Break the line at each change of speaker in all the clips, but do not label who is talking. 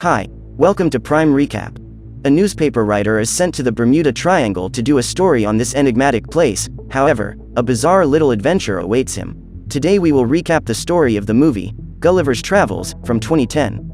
Hi, welcome to Prime Recap. A newspaper writer is sent to the Bermuda Triangle to do a story on this enigmatic place. However, a bizarre little adventure awaits him. Today we will recap the story of the movie, Gulliver's Travels, from 2010.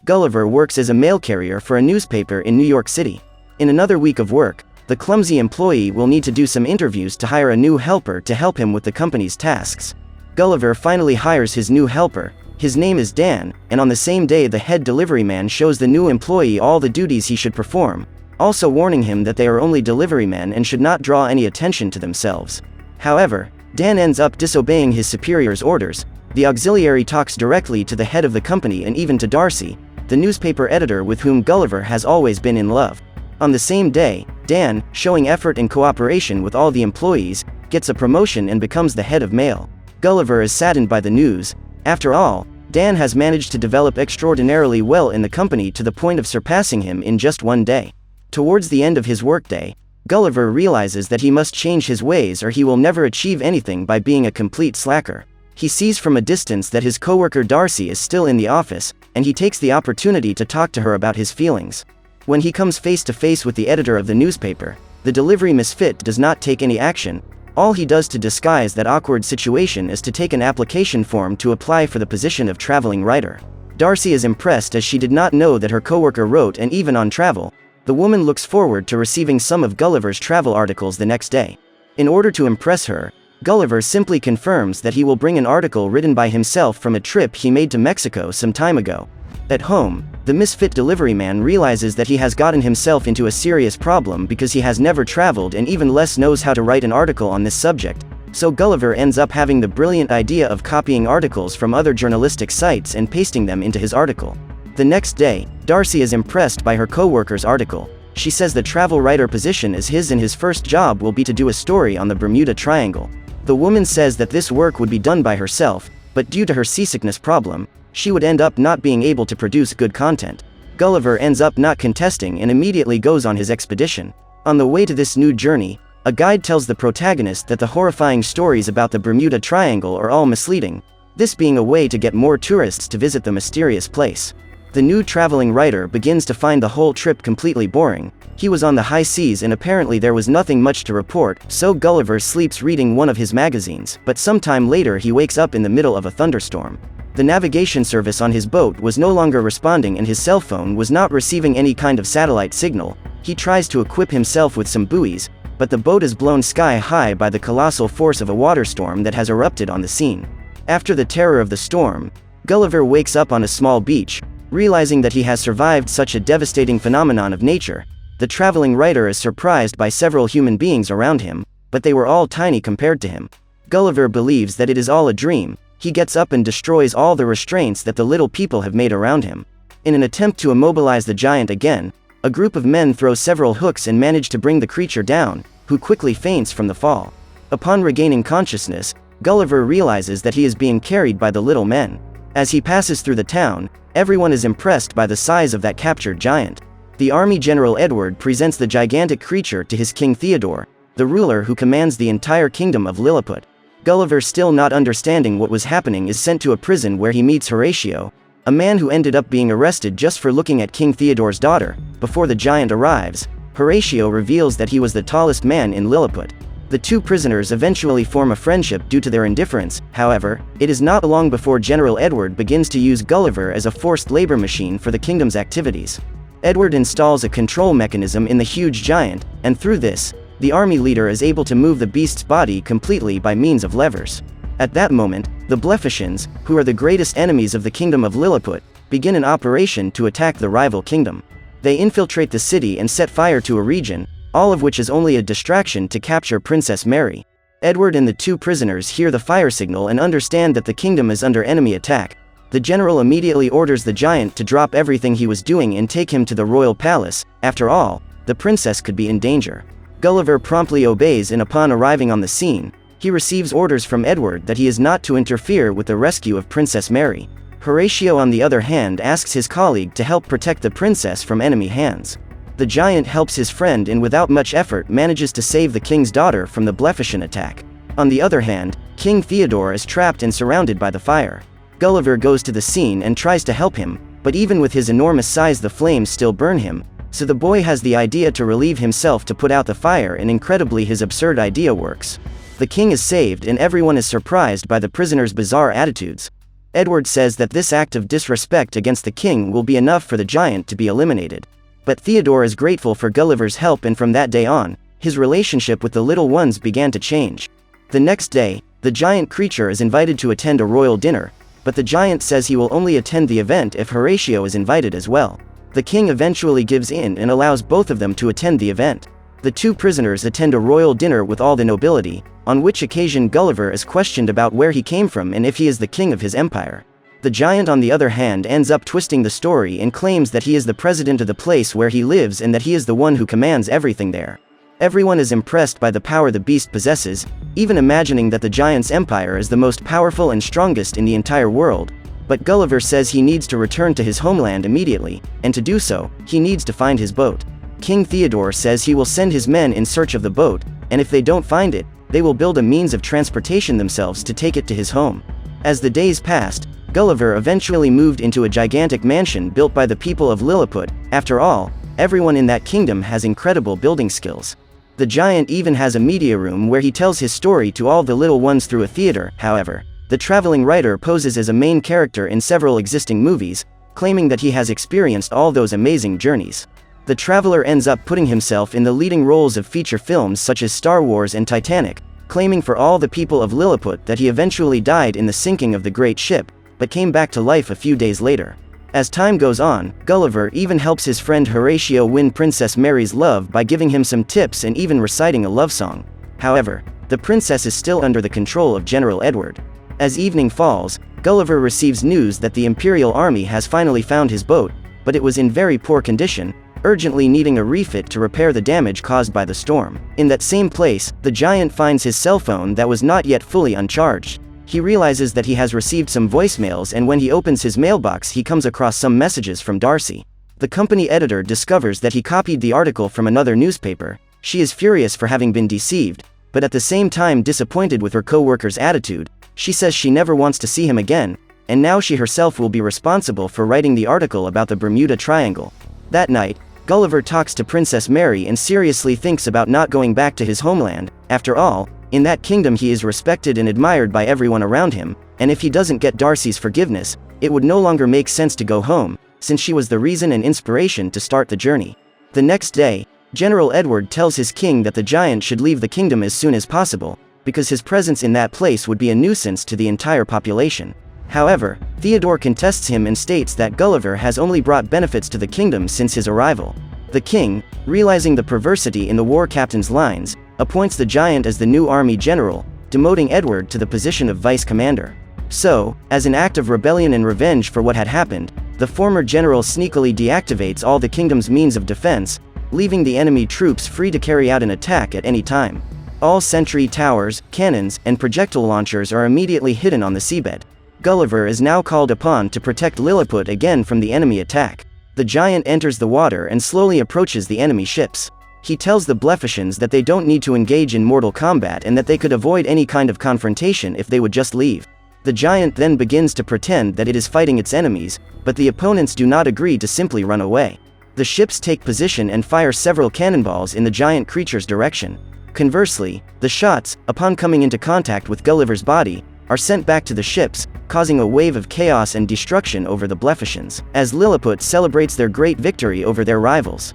Gulliver works as a mail carrier for a newspaper in New York City. In another week of work, the clumsy employee will need to do some interviews to hire a new helper to help him with the company's tasks. Gulliver finally hires his new helper. His name is Dan, and on the same day the head delivery man shows the new employee all the duties he should perform, also warning him that they are only delivery men and should not draw any attention to themselves. However, Dan ends up disobeying his superior's orders. The auxiliary talks directly to the head of the company and even to Darcy, the newspaper editor with whom Gulliver has always been in love. On the same day, Dan, showing effort and cooperation with all the employees, gets a promotion and becomes the head of mail. Gulliver is saddened by the news. After all, Dan has managed to develop extraordinarily well in the company to the point of surpassing him in just one day. Towards the end of his workday, Gulliver realizes that he must change his ways or he will never achieve anything by being a complete slacker. He sees from a distance that his coworker Darcy is still in the office, and he takes the opportunity to talk to her about his feelings. When he comes face to face with the editor of the newspaper, the delivery misfit does not take any action. All he does to disguise that awkward situation is to take an application form to apply for the position of traveling writer. Darcy is impressed as she did not know that her coworker wrote and even on travel. The woman looks forward to receiving some of Gulliver's travel articles the next day. In order to impress her, Gulliver simply confirms that he will bring an article written by himself from a trip he made to Mexico some time ago. At home, the misfit delivery man realizes that he has gotten himself into a serious problem because he has never traveled and even less knows how to write an article on this subject. So Gulliver ends up having the brilliant idea of copying articles from other journalistic sites and pasting them into his article. The next day, Darcy is impressed by her co-worker's article. She says the travel writer position is his and his first job will be to do a story on the Bermuda Triangle. The woman says that this work would be done by herself, but due to her seasickness problem, she would end up not being able to produce good content. Gulliver ends up not contesting and immediately goes on his expedition. On the way to this new journey, a guide tells the protagonist that the horrifying stories about the Bermuda Triangle are all misleading, this being a way to get more tourists to visit the mysterious place. The new traveling writer begins to find the whole trip completely boring. He was on the high seas and apparently there was nothing much to report, so Gulliver sleeps reading one of his magazines, but sometime later he wakes up in the middle of a thunderstorm. The navigation service on his boat was no longer responding and his cell phone was not receiving any kind of satellite signal. He tries to equip himself with some buoys, but the boat is blown sky high by the colossal force of a waterstorm that has erupted on the scene. After the terror of the storm, Gulliver wakes up on a small beach, realizing that he has survived such a devastating phenomenon of nature. The traveling writer is surprised by several human beings around him, but they were all tiny compared to him. Gulliver believes that it is all a dream. He gets up and destroys all the restraints that the little people have made around him. In an attempt to immobilize the giant again, a group of men throw several hooks and manage to bring the creature down, who quickly faints from the fall. Upon regaining consciousness, Gulliver realizes that he is being carried by the little men. As he passes through the town, everyone is impressed by the size of that captured giant. The army general Edward presents the gigantic creature to his king Theodore, the ruler who commands the entire kingdom of Lilliput. Gulliver, still not understanding what was happening, is sent to a prison where he meets Horatio, a man who ended up being arrested just for looking at King Theodore's daughter. Before the giant arrives, Horatio reveals that he was the tallest man in Lilliput. The two prisoners eventually form a friendship due to their indifference. However, it is not long before General Edward begins to use Gulliver as a forced labor machine for the kingdom's activities. Edward installs a control mechanism in the huge giant, and through this, the army leader is able to move the beast's body completely by means of levers. At that moment, the Liliputians, who are the greatest enemies of the kingdom of Lilliput, begin an operation to attack the rival kingdom. They infiltrate the city and set fire to a region, all of which is only a distraction to capture Princess Mary. Edward and the two prisoners hear the fire signal and understand that the kingdom is under enemy attack. The general immediately orders the giant to drop everything he was doing and take him to the royal palace. After all, the princess could be in danger. Gulliver promptly obeys, and upon arriving on the scene, he receives orders from Edward that he is not to interfere with the rescue of Princess Mary. Horatio, on the other hand, asks his colleague to help protect the princess from enemy hands. The giant helps his friend and without much effort manages to save the king's daughter from the Liliputian attack. On the other hand, King Theodore is trapped and surrounded by the fire. Gulliver goes to the scene and tries to help him, but even with his enormous size the flames still burn him, so the boy has the idea to relieve himself to put out the fire, and incredibly his absurd idea works. The king is saved and everyone is surprised by the prisoner's bizarre attitudes. Edward says that this act of disrespect against the king will be enough for the giant to be eliminated. But Theodore is grateful for Gulliver's help, and from that day on, his relationship with the little ones began to change. The next day, the giant creature is invited to attend a royal dinner, but the giant says he will only attend the event if Horatio is invited as well. The king eventually gives in and allows both of them to attend the event. The two prisoners attend a royal dinner with all the nobility, on which occasion Gulliver is questioned about where he came from and if he is the king of his empire. The giant on the other hand ends up twisting the story and claims that he is the president of the place where he lives and that he is the one who commands everything there. Everyone is impressed by the power the beast possesses, even imagining that the giant's empire is the most powerful and strongest in the entire world. But Gulliver says he needs to return to his homeland immediately, and to do so, he needs to find his boat. King Theodore says he will send his men in search of the boat, and if they don't find it, they will build a means of transportation themselves to take it to his home. As the days passed, Gulliver eventually moved into a gigantic mansion built by the people of Lilliput. After all, everyone in that kingdom has incredible building skills. The giant even has a media room where he tells his story to all the little ones through a theater. However, the traveling writer poses as a main character in several existing movies, claiming that he has experienced all those amazing journeys. The traveler ends up putting himself in the leading roles of feature films such as Star Wars and Titanic, claiming for all the people of Lilliput that he eventually died in the sinking of the great ship, but came back to life a few days later. As time goes on, Gulliver even helps his friend Horatio win Princess Mary's love by giving him some tips and even reciting a love song. However, the princess is still under the control of General Edward. As evening falls, Gulliver receives news that the Imperial Army has finally found his boat, but it was in very poor condition, urgently needing a refit to repair the damage caused by the storm. In that same place, the giant finds his cell phone that was not yet fully uncharged. He realizes that he has received some voicemails, and when he opens his mailbox he comes across some messages from Darcy. The company editor discovers that he copied the article from another newspaper. She is furious for having been deceived, but at the same time disappointed with her co-worker's attitude. She says she never wants to see him again, and now she herself will be responsible for writing the article about the Bermuda Triangle. That night, Gulliver talks to Princess Mary and seriously thinks about not going back to his homeland. After all, in that kingdom he is respected and admired by everyone around him, and if he doesn't get Darcy's forgiveness, it would no longer make sense to go home, since she was the reason and inspiration to start the journey. The next day, General Edward tells his king that the giant should leave the kingdom as soon as possible, because his presence in that place would be a nuisance to the entire population. However, Theodore contests him and states that Gulliver has only brought benefits to the kingdom since his arrival. The king, realizing the perversity in the war captain's lines, appoints the giant as the new army general, demoting Edward to the position of vice commander. So, as an act of rebellion and revenge for what had happened, the former general sneakily deactivates all the kingdom's means of defense, leaving the enemy troops free to carry out an attack at any time. All sentry towers, cannons, and projectile launchers are immediately hidden on the seabed. Gulliver is now called upon to protect Lilliput again from the enemy attack. The giant enters the water and slowly approaches the enemy ships. He tells the Liliputians that they don't need to engage in mortal combat and that they could avoid any kind of confrontation if they would just leave. The giant then begins to pretend that it is fighting its enemies, but the opponents do not agree to simply run away. The ships take position and fire several cannonballs in the giant creature's direction. Conversely, the shots, upon coming into contact with Gulliver's body, are sent back to the ships, causing a wave of chaos and destruction over the Liliputians, as Lilliput celebrates their great victory over their rivals.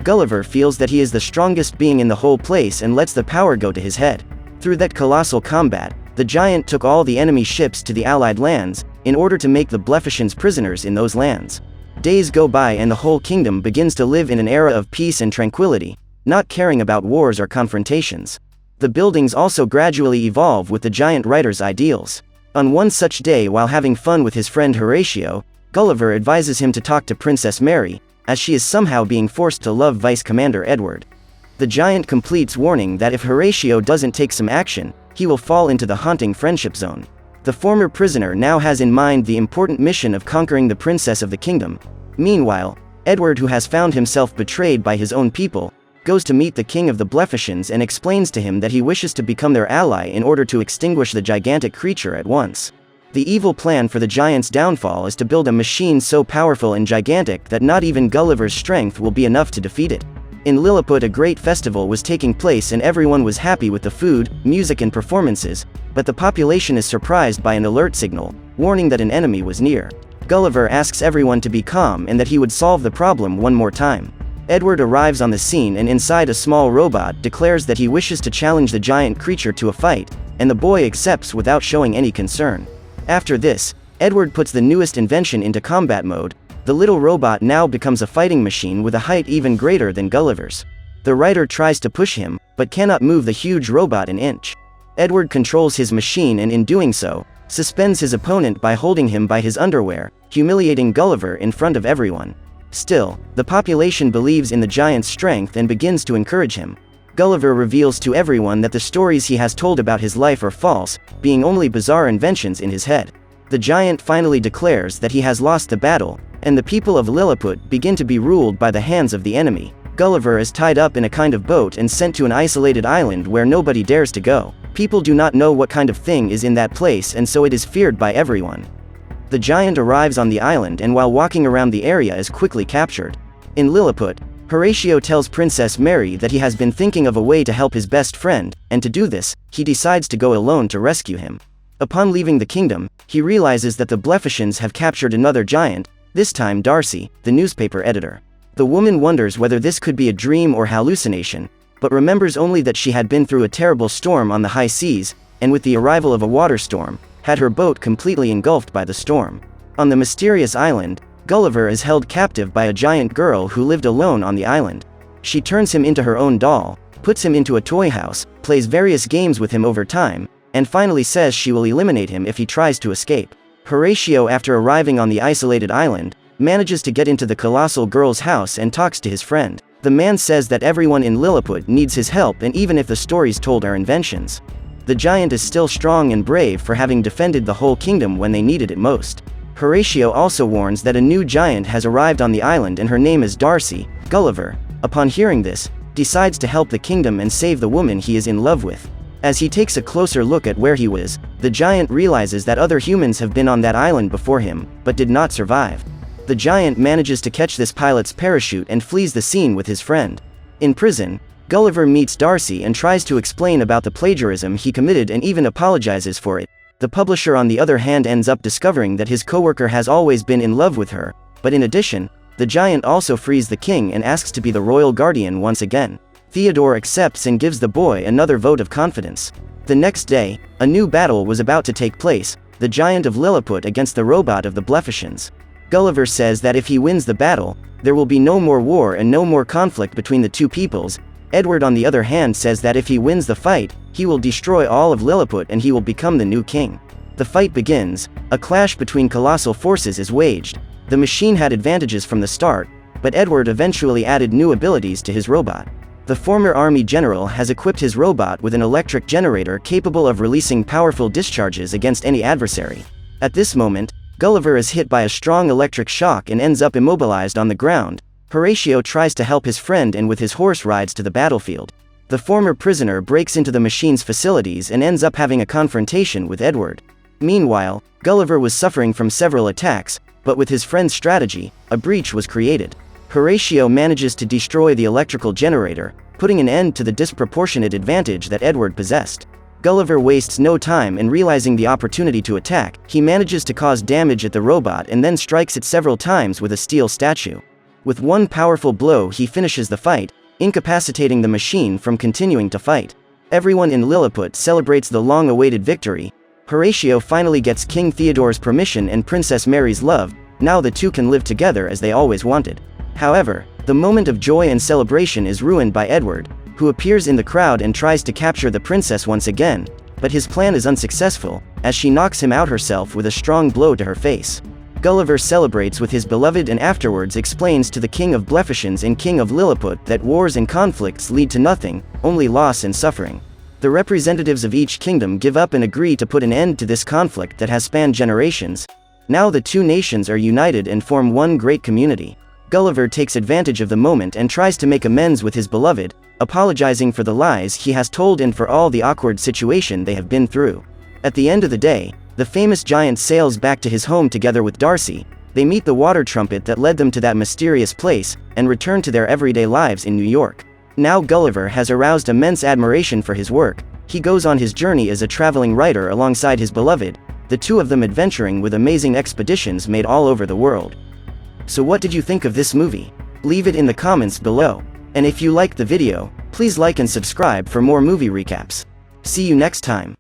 Gulliver feels that he is the strongest being in the whole place and lets the power go to his head. Through that colossal combat, the giant took all the enemy ships to the Allied lands, in order to make the Liliputians prisoners in those lands. Days go by and the whole kingdom begins to live in an era of peace and tranquility, not caring about wars or confrontations. The buildings also gradually evolve with the giant writer's ideals. On one such day, while having fun with his friend Horatio, Gulliver advises him to talk to Princess Mary, as she is somehow being forced to love Vice Commander Edward. The giant completes, warning that if Horatio doesn't take some action, he will fall into the haunting friendship zone. The former prisoner now has in mind the important mission of conquering the princess of the kingdom. Meanwhile, Edward, who has found himself betrayed by his own people, goes to meet the king of the Liliputians and explains to him that he wishes to become their ally in order to extinguish the gigantic creature at once. The evil plan for the giant's downfall is to build a machine so powerful and gigantic that not even Gulliver's strength will be enough to defeat it. In Lilliput, a great festival was taking place and everyone was happy with the food, music and performances, but the population is surprised by an alert signal, warning that an enemy was near. Gulliver asks everyone to be calm and that he would solve the problem one more time. Edward arrives on the scene and inside a small robot declares that he wishes to challenge the giant creature to a fight, and the boy accepts without showing any concern. After this, Edward puts the newest invention into combat mode. The little robot now becomes a fighting machine with a height even greater than Gulliver's. The writer tries to push him, but cannot move the huge robot an inch. Edward controls his machine and in doing so, suspends his opponent by holding him by his underwear, humiliating Gulliver in front of everyone. Still, the population believes in the giant's strength and begins to encourage him. Gulliver reveals to everyone that the stories he has told about his life are false, being only bizarre inventions in his head. The giant finally declares that he has lost the battle, and the people of Lilliput begin to be ruled by the hands of the enemy. Gulliver is tied up in a kind of boat and sent to an isolated island where nobody dares to go. People do not know what kind of thing is in that place and so it is feared by everyone. The giant arrives on the island and while walking around the area is quickly captured. In Lilliput, Horatio tells Princess Mary that he has been thinking of a way to help his best friend, and to do this, he decides to go alone to rescue him. Upon leaving the kingdom, he realizes that the Liliputians have captured another giant, this time Darcy, the newspaper editor. The woman wonders whether this could be a dream or hallucination, but remembers only that she had been through a terrible storm on the high seas, and with the arrival of a water storm, had her boat completely engulfed by the storm. On the mysterious island, Gulliver is held captive by a giant girl who lived alone on the island. She turns him into her own doll, puts him into a toy house, plays various games with him over time, and finally says she will eliminate him if he tries to escape. Horatio, after arriving on the isolated island, manages to get into the colossal girl's house and talks to his friend. The man says that everyone in Lilliput needs his help and even if the stories told are inventions. The giant is still strong and brave for having defended the whole kingdom when they needed it most. Horatio also warns that a new giant has arrived on the island and her name is Darcy. Gulliver, upon hearing this, decides to help the kingdom and save the woman he is in love with. As he takes a closer look at where he was, the giant realizes that other humans have been on that island before him, but did not survive. The giant manages to catch this pilot's parachute and flees the scene with his friend. In prison, Gulliver meets Darcy and tries to explain about the plagiarism he committed and even apologizes for it. The publisher on the other hand ends up discovering that his coworker has always been in love with her, but in addition, the giant also frees the king and asks to be the royal guardian once again. Theodore accepts and gives the boy another vote of confidence. The next day, a new battle was about to take place, the giant of Lilliput against the robot of the Liliputians. Gulliver says that if he wins the battle, there will be no more war and no more conflict between the two peoples. Edward on the other hand says that if he wins the fight, he will destroy all of Lilliput and he will become the new king. The fight begins, a clash between colossal forces is waged. The machine had advantages from the start, but Edward eventually added new abilities to his robot. The former army general has equipped his robot with an electric generator capable of releasing powerful discharges against any adversary. At this moment, Gulliver is hit by a strong electric shock and ends up immobilized on the ground. Horatio tries to help his friend and with his horse rides to the battlefield. The former prisoner breaks into the machine's facilities and ends up having a confrontation with Edward. Meanwhile, Gulliver was suffering from several attacks, but with his friend's strategy, a breach was created. Horatio manages to destroy the electrical generator, putting an end to the disproportionate advantage that Edward possessed. Gulliver wastes no time and realizing the opportunity to attack, he manages to cause damage at the robot and then strikes it several times with a steel statue. With one powerful blow he finishes the fight, incapacitating the machine from continuing to fight. Everyone in Lilliput celebrates the long-awaited victory. Horatio finally gets King Theodore's permission and Princess Mary's love, now the two can live together as they always wanted. However, the moment of joy and celebration is ruined by Edward, who appears in the crowd and tries to capture the princess once again, but his plan is unsuccessful, as she knocks him out herself with a strong blow to her face. Gulliver celebrates with his beloved and afterwards explains to the King of Liliputians and King of Lilliput that wars and conflicts lead to nothing, only loss and suffering. The representatives of each kingdom give up and agree to put an end to this conflict that has spanned generations. Now the two nations are united and form one great community. Gulliver takes advantage of the moment and tries to make amends with his beloved, apologizing for the lies he has told and for all the awkward situation they have been through. At the end of the day, The famous giant sails back to his home together with Darcy. They meet the water trumpet that led them to that mysterious place, and return to their everyday lives in New York. Now Gulliver has aroused immense admiration for his work. He goes on his journey as a traveling writer alongside his beloved, the two of them adventuring with amazing expeditions made all over the world. So what did you think of this movie? Leave it in the comments below. And if you liked the video, please like and subscribe for more movie recaps. See you next time.